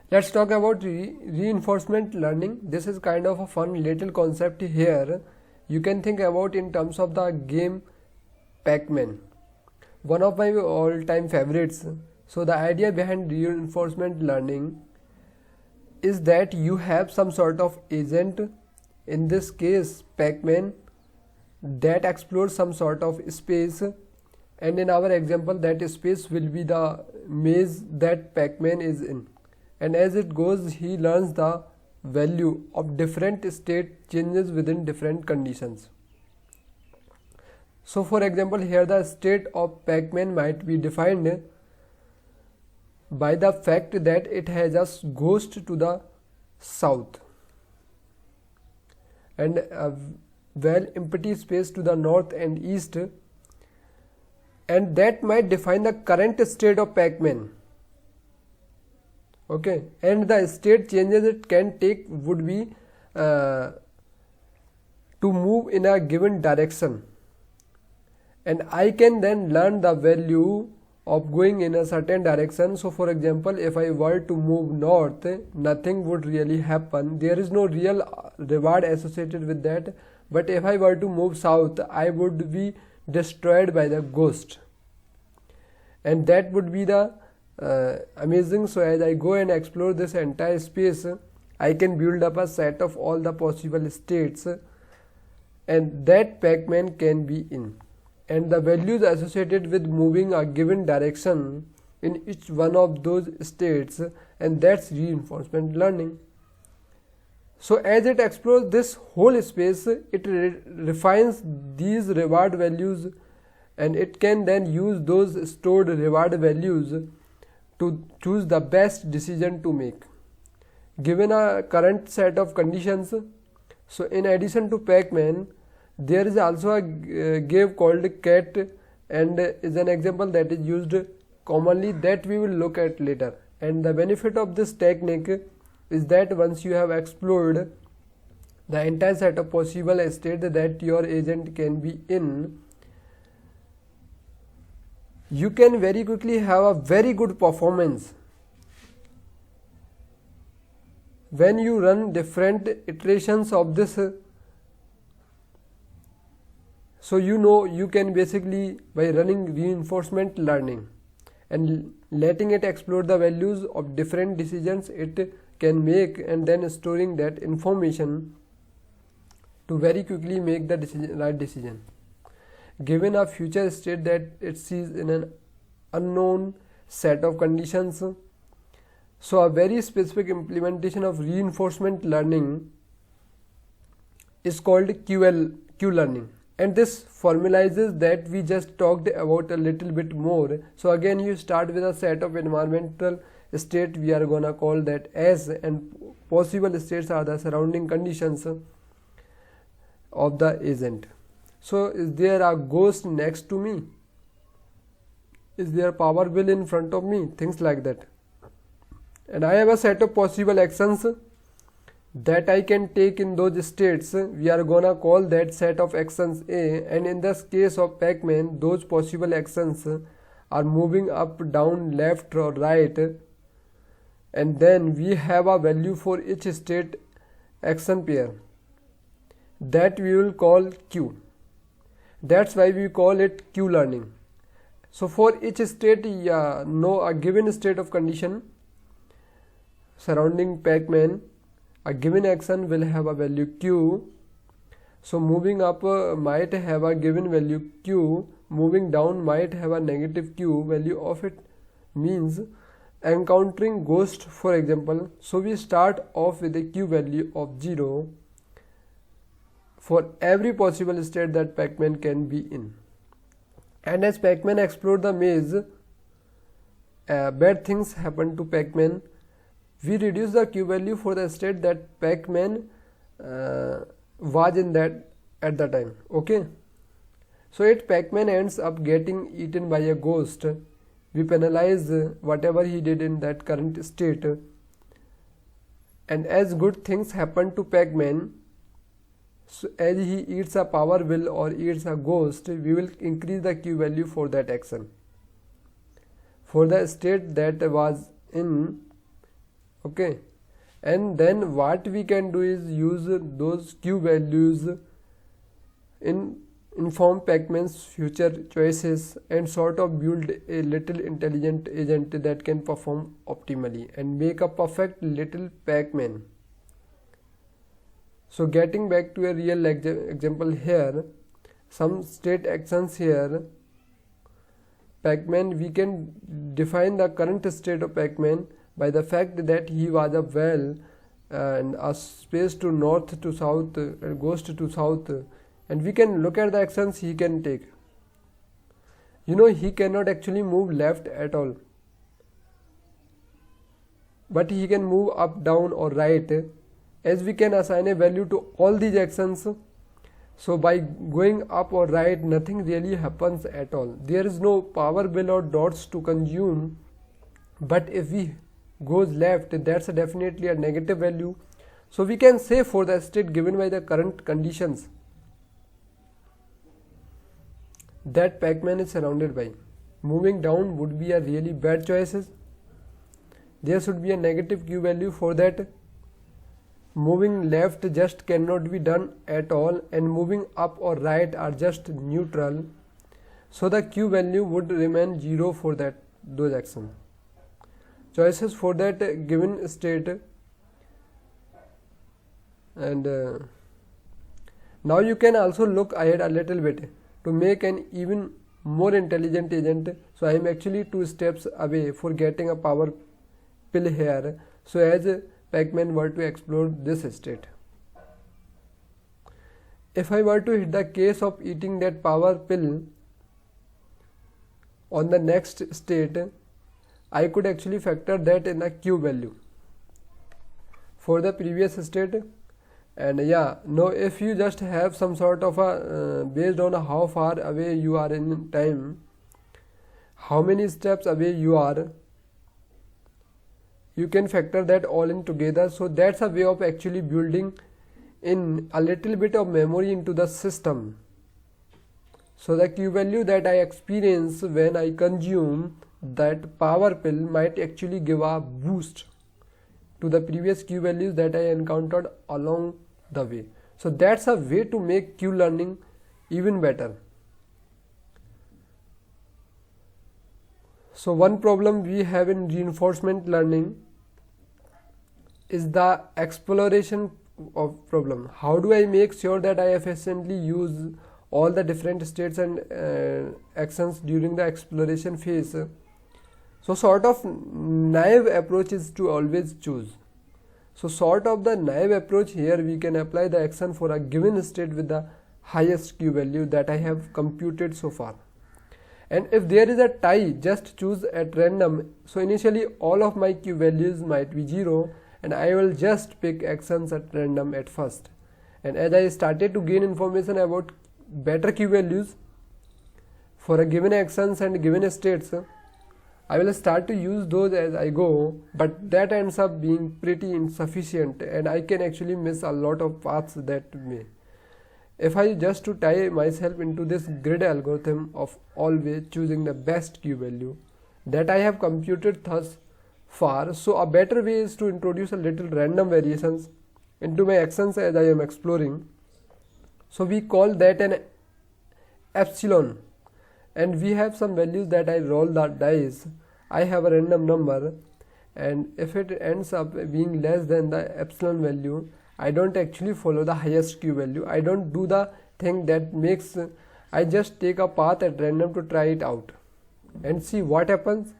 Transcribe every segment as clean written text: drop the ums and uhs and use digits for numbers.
Let's talk about reinforcement learning. This is kind of a fun little concept here. You can think about in terms of the game Pac-Man, one of my all-time favorites. So the idea behind reinforcement learning is that you have some sort of agent, in this case Pac-Man, that explores some sort of space, and in our example that space will be the maze that Pac-Man is in, and as it goes he learns the value of different state changes within different conditions. So for example, here the state of Pac-Man might be defined by the fact that it has a ghost to the south and a well empty space to the north and east, and that might define the current state of Pac-Man. Okay, and the state changes it can take would be to move in a given direction, and I can then learn the value of going in a certain direction. So for example, if I were to move north, nothing would really happen, there is no real reward associated with that. But if I were to move south, I would be destroyed by the ghost, and that would be the amazing. So as I go and explore this entire space, I can build up a set of all the possible states, and that Pac-Man can be in, and the values associated with moving a given direction in each one of those states, and that's reinforcement learning. So as it explores this whole space, it refines these reward values, and it can then use those stored reward values to choose the best decision to make given a current set of conditions. So in addition to Pac-Man, there is also a game called Cat, and is an example that is used commonly that we will look at later. And the benefit of this technique is that once you have explored the entire set of possible states that your agent can be in, you can very quickly have a very good performance when you run different iterations of this. So you can basically, by running reinforcement learning and letting it explore the values of different decisions it can make, and then storing that information to very quickly make the right decision given a future state that it sees in an unknown set of conditions. So a very specific implementation of reinforcement learning is called Q learning, and this formalizes that we just talked about a little bit more. So again, you start with a set of environmental state, we are gonna call that S, and possible states are the surrounding conditions of the agent. So is there a ghost next to me? Is there a power bill in front of me? Things like that. And I have a set of possible actions that I can take in those states. We are gonna call that set of actions A, and in this case of Pac-Man, those possible actions are moving up, down, left or right, and then we have a value for each state action pair that we will call Q. That's why we call it Q learning. So for each state, a given state of condition surrounding Pac-Man, a given action will have a value Q. So moving up might have a given value Q, moving down might have a negative Q value of it, means encountering ghost, for example. So we start off with a Q value of 0 for every possible state that Pac-Man can be in. And as Pac-Man explored the maze, bad things happen to Pac-Man. We reduce the Q value for the state that Pac-Man was in that at the time. Okay, so Pac-Man ends up getting eaten by a ghost. We penalize whatever he did in that current state, and as good things happen to Pac-Man, so as he eats a power bill or eats a ghost, we will increase the Q value for that action for the state that was in. Okay, and then what we can do is use those q values in inform Pacman's future choices and sort of build a little intelligent agent that can perform optimally and make a perfect little Pacman. So getting back to a real example here, some state actions here. Pacman, we can define the current state of Pacman by the fact that he was a well and a space to north to south goes to south, and we can look at the actions he can take. He cannot actually move left at all, but he can move up, down or right, as we can assign a value to all these actions. So by going up or right, nothing really happens at all. There is no power bill or dots to consume, but if we goes left, that's definitely a negative value. So we can say for the state given by the current conditions that Pacman is surrounded by, moving down would be a really bad choices. There should be a negative q value for that. Moving left just cannot be done at all, and moving up or right are just neutral. So the q value would remain 0 for those actions. Choices for that given state. And now you can also look ahead a little bit to make an even more intelligent agent. So I am actually 2 steps away for getting a power pill here. So as Pacman were to explore this state, if I were to hit the case of eating that power pill on the next state, I could actually factor that in the q value for the previous state. And if you just have some sort of a based on how far away you are in time, how many steps away you are, you can factor that all in together. So that's a way of actually building in a little bit of memory into the system. So the q value that I experience when I consume that power pill might actually give a boost to the previous q values that I encountered along the way. So that's a way to make q learning even better. So one problem we have in reinforcement learning is the exploration of problem. How do I make sure that I efficiently use all the different states and actions during the exploration phase? So sort of naive approach is to always choose. So sort of the naive approach here, we can apply the action for a given state with the highest q value that I have computed so far. And if there is a tie, just choose at random. So initially all of my q values might be 0, and I will just pick actions at random at first. And as I started to gain information about better q values for a given actions and given states, I will start to use those as I go, but that ends up being pretty insufficient, and I can actually miss a lot of paths that way. If I just to tie myself into this grid algorithm of always choosing the best q value that I have computed thus far, so a better way is to introduce a little random variations into my actions as I am exploring. So we call that an epsilon, and we have some values that I roll the dice. I have a random number, and if it ends up being less than the epsilon value, I don't actually follow the highest q value. I don't do the thing that makes, I just take a path at random to try it out and see what happens.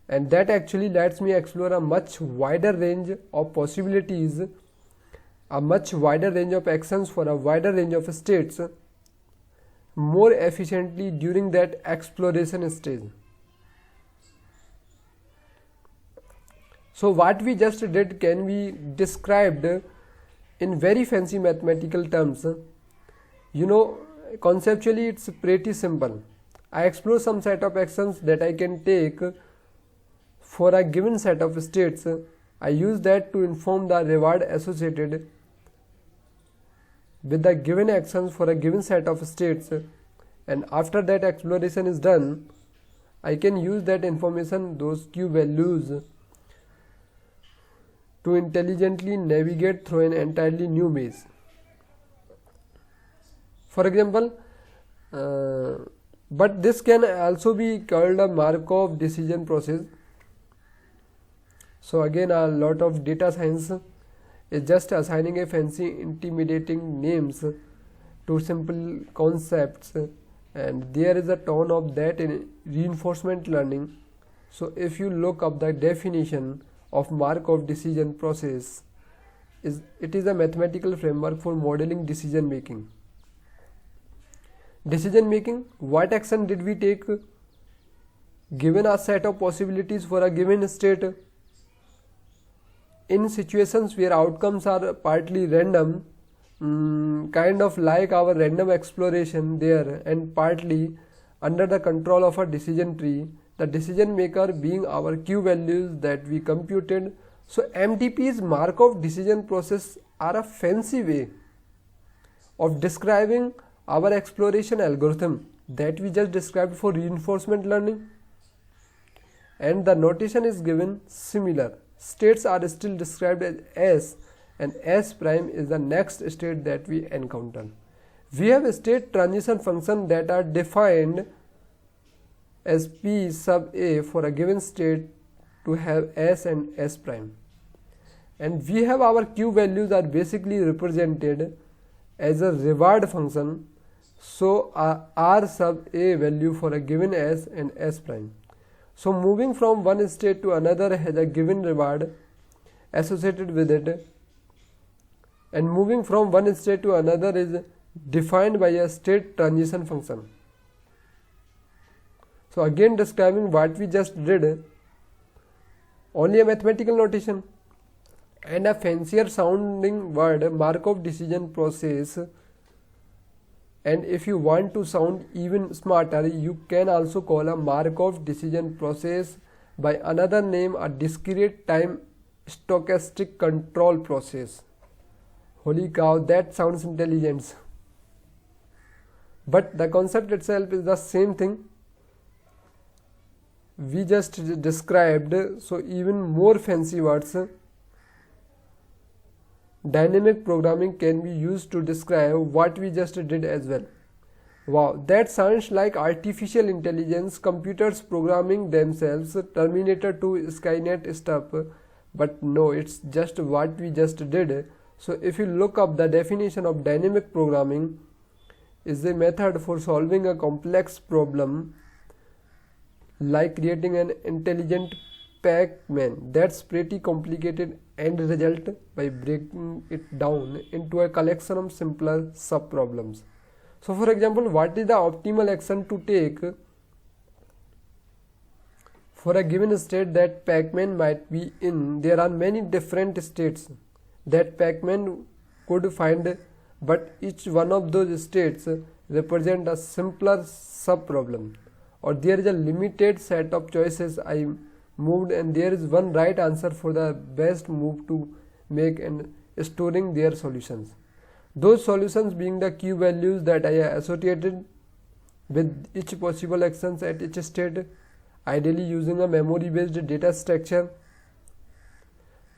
And that actually lets me explore a much wider range of possibilities, a much wider range of actions for a wider range of states more efficiently during that exploration stage. So what we just did can be described in very fancy mathematical terms. Conceptually it's pretty simple. I explore some set of actions that I can take for a given set of states. I use that to inform the reward associated with the given actions for a given set of states, and after that exploration is done, I can use that information, those q values, to intelligently navigate through an entirely new maze. For example, but this can also be called a Markov decision process. So again, a lot of data science is just assigning a fancy intimidating names to simple concepts, and there is a ton of that in reinforcement learning. So if you look up the definition of Markov decision process, it is a mathematical framework for modeling decision making. Decision making, what action did we take given a set of possibilities for a given state? In situations where outcomes are partly random, kind of like our random exploration there, and partly under the control of a decision tree, the decision maker being our Q values that we computed. So MDP's Markov decision process are a fancy way of describing our exploration algorithm that we just described for reinforcement learning, and the notation is given similar. States are still described as S, and S prime is the next state that we encounter. We have state transition functions that are defined as P sub A for a given state to have S and S prime, and we have our Q values are basically represented as a reward function. So R sub A value for a given S and S prime. So moving from one state to another has a given reward associated with it, and moving from one state to another is defined by a state transition function. So again describing what we just did, only a mathematical notation and a fancier sounding word, Markov decision process. And if you want to sound even smarter, you can also call a Markov decision process by another name, a discrete time stochastic control process. Holy cow, that sounds intelligent. But the concept itself is the same thing we just described, so even more fancy words. Dynamic programming can be used to describe what we just did as well. Wow, that sounds like artificial intelligence, computers programming themselves, Terminator 2 Skynet stuff, but no, it's just what we just did. So if you look up the definition of dynamic programming, is a method for solving a complex problem like creating an intelligent Pac-Man that's pretty complicated and result by breaking it down into a collection of simpler sub-problems. So for example, what is the optimal action to take for a given state that Pac-Man might be in? There are many different states that Pac-Man could find, but each one of those states represent a simpler sub-problem, or there is a limited set of choices I moved, and there is one right answer for the best move to make, and storing their solutions. Those solutions being the Q values that I associated with each possible actions at each state, ideally using a memory based data structure.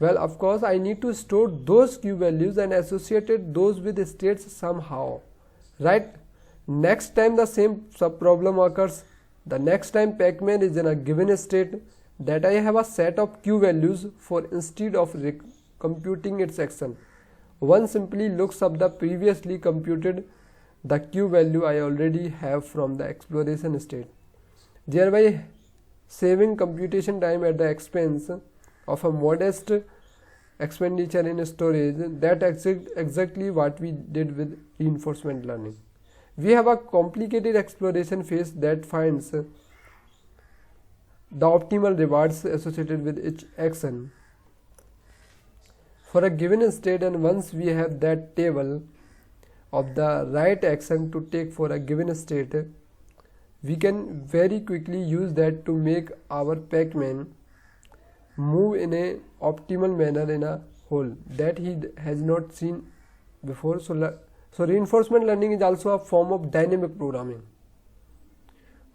Well, of course, I need to store those Q values and associated those with states somehow, right? Next time the same sub-problem occurs, the next time Pac-Man is in a given state, that I have a set of Q values for instead of computing its action. One simply looks up the previously computed the Q value I already have from the exploration state, thereby saving computation time at the expense of a modest expenditure in storage. That exactly what we did with reinforcement learning. We have a complicated exploration phase that finds the optimal rewards associated with each action for a given state, and once we have that table of the right action to take for a given state, we can very quickly use that to make our Pac-Man move in a optimal manner in a hole that he has not seen before. So reinforcement learning is also a form of dynamic programming.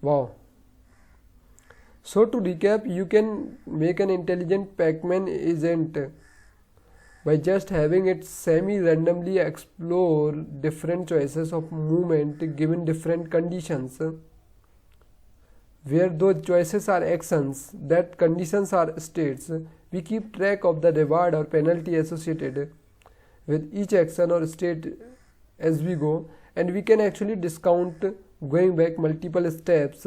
Wow. So to recap, you can make an intelligent Pac-Man agent by just having it semi-randomly explore different choices of movement given different conditions, where those choices are actions, that conditions are states. We keep track of the reward or penalty associated with each action or state as we go, and we can actually discount going back multiple steps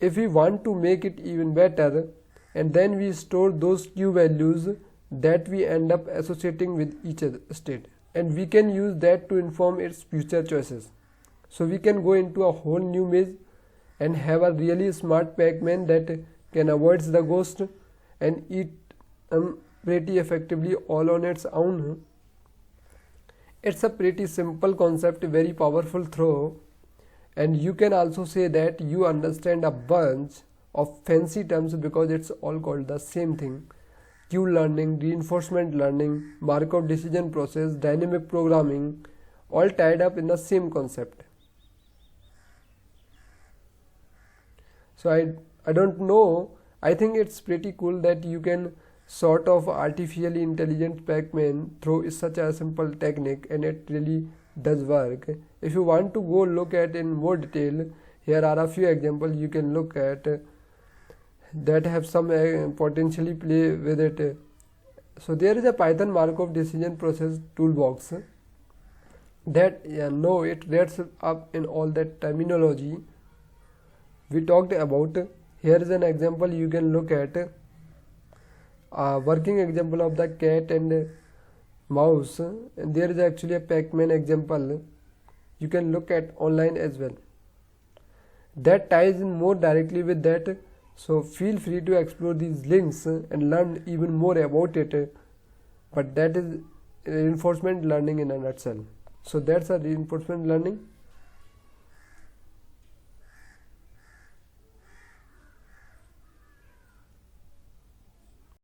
if we want to make it even better, and then we store those Q values that we end up associating with each state, and we can use that to inform its future choices. So we can go into a whole new maze and have a really smart Pac-Man that can avoid the ghost and eat pretty effectively all on its own. It's a pretty simple concept, very powerful through, and you can also say that you understand a bunch of fancy terms because it's all called the same thing: Q learning, reinforcement learning, Markov decision process, dynamic programming, all tied up in the same concept. So I don't know, I think it's pretty cool that you can sort of artificially intelligent Pac-Man through such a simple technique, and it really does work. If you want to go look at in more detail, here are a few examples you can look at that have some potentially play with it. So there is a Python Markov decision process toolbox that it reads up in all that terminology we talked about. Here is an example you can look at, a working example of the cat and mouse, and there is actually a Pac-Man example you can look at online as well that ties in more directly with that. So feel free to explore these links and learn even more about it, but that is reinforcement learning in a nutshell. So that's a reinforcement learning.